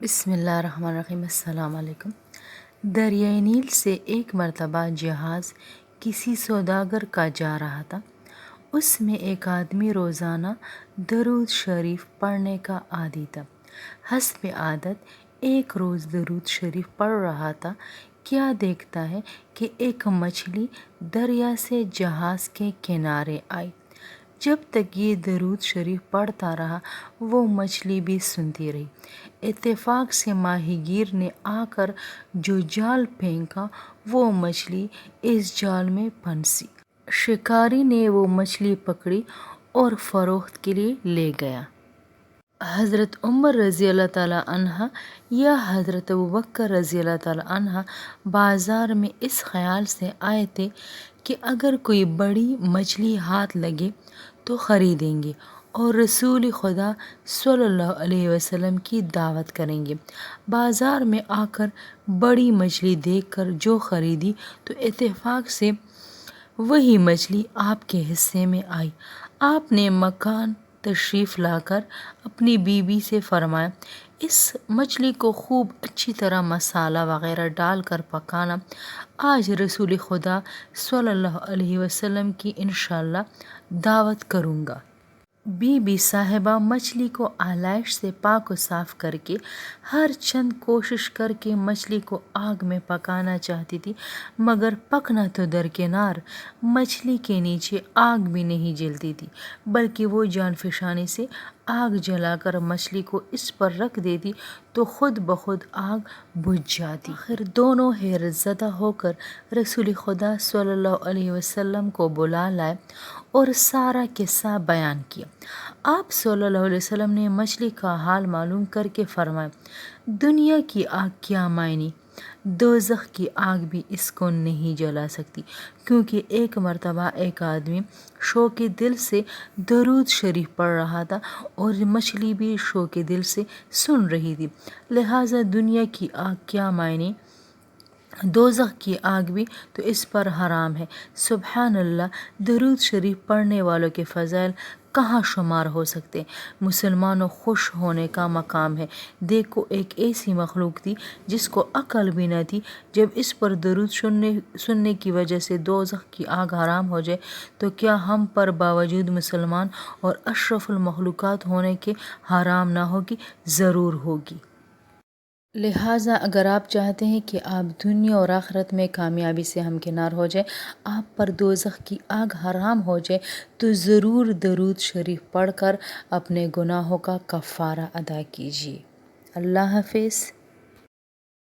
بسم اللہ الرحمن الرحیم۔ السلام علیکم۔ دریائے نیل سے ایک مرتبہ جہاز کسی سوداگر کا جا رہا تھا۔ اس میں ایک آدمی روزانہ درود شریف پڑھنے کا عادی تھا۔ حسب عادت ایک روز درود شریف پڑھ رہا تھا، کیا دیکھتا ہے کہ ایک مچھلی دریا سے جہاز کے کنارے آئی۔ جب تک یہ درود شریف پڑھتا رہا وہ مچھلی بھی سنتی رہی۔ اتفاق سے ماہی گیر نے آ کر جو جال پھینکا وہ مچھلی اس جال میں پھنسی۔ شکاری نے وہ مچھلی پکڑی اور فروخت کے لیے لے گیا۔ حضرت عمر رضی اللہ تعالیٰ عنہ یا حضرت ابوبکر رضی اللہ تعالیٰ عنہ بازار میں اس خیال سے آئے تھے کہ اگر کوئی بڑی مچھلی ہاتھ لگے تو خریدیں گے اور رسول خدا صلی اللہ علیہ وسلم کی دعوت کریں گے۔ بازار میں آ کر بڑی مچھلی دیکھ کر جو خریدی تو اتفاق سے وہی مچھلی آپ کے حصے میں آئی۔ آپ نے مکان تشریف لا کر اپنی بیوی سے فرمایا، اس مچھلی کو خوب اچھی طرح مسالہ وغیرہ ڈال کر پکانا، آج رسول خدا صلی اللہ علیہ وسلم کی انشاءاللہ دعوت کروں گا۔ بی بی صاحبہ مچھلی کو آلائش سے پاک و صاف کر کے ہر چند کوشش کر کے مچھلی کو آگ میں پکانا چاہتی تھی، مگر پکنا تو درکنار، مچھلی کے نیچے آگ بھی نہیں جلتی تھی، بلکہ وہ جان فشانی سے آگ جلا کر مچھلی کو اس پر رکھ دیتی تو خود بخود آگ بجھ جاتی۔ آخر دونوں حیرت زدہ ہو کر رسول خدا صلی اللہ علیہ وسلم کو بلا لائے اور سارا قصہ بیان کیا۔ آپ صلی اللہ علیہ وسلم نے مچھلی کا حال معلوم کر کے فرمایا، دنیا کی آگ کیا معنی، دوزخ کی آگ بھی اس کو نہیں جلا سکتی، کیونکہ ایک مرتبہ ایک آدمی شوق دل سے درود شریف پڑھ رہا تھا اور مچھلی بھی شوق دل سے سن رہی تھی، لہٰذا دنیا کی آگ کیا معنی، دوزخ کی آگ بھی تو اس پر حرام ہے۔ سبحان اللہ، درود شریف پڑھنے والوں کے فضائل کہاں شمار ہو سکتے۔ مسلمانوں خوش ہونے کا مقام ہے۔ دیکھو ایک ایسی مخلوق تھی جس کو عقل بھی نہ تھی، جب اس پر درود سننے کی وجہ سے دوزخ کی آگ حرام ہو جائے تو کیا ہم پر باوجود مسلمان اور اشرف المخلوقات ہونے کے حرام نہ ہوگی؟ ضرور ہوگی۔ لہٰذا اگر آپ چاہتے ہیں کہ آپ دنیا اور آخرت میں کامیابی سے ہمکنار ہو جائیں، آپ پر دوزخ کی آگ حرام ہو جائے، تو ضرور درود شریف پڑھ کر اپنے گناہوں کا کفارہ ادا کیجیے۔ اللہ حافظ۔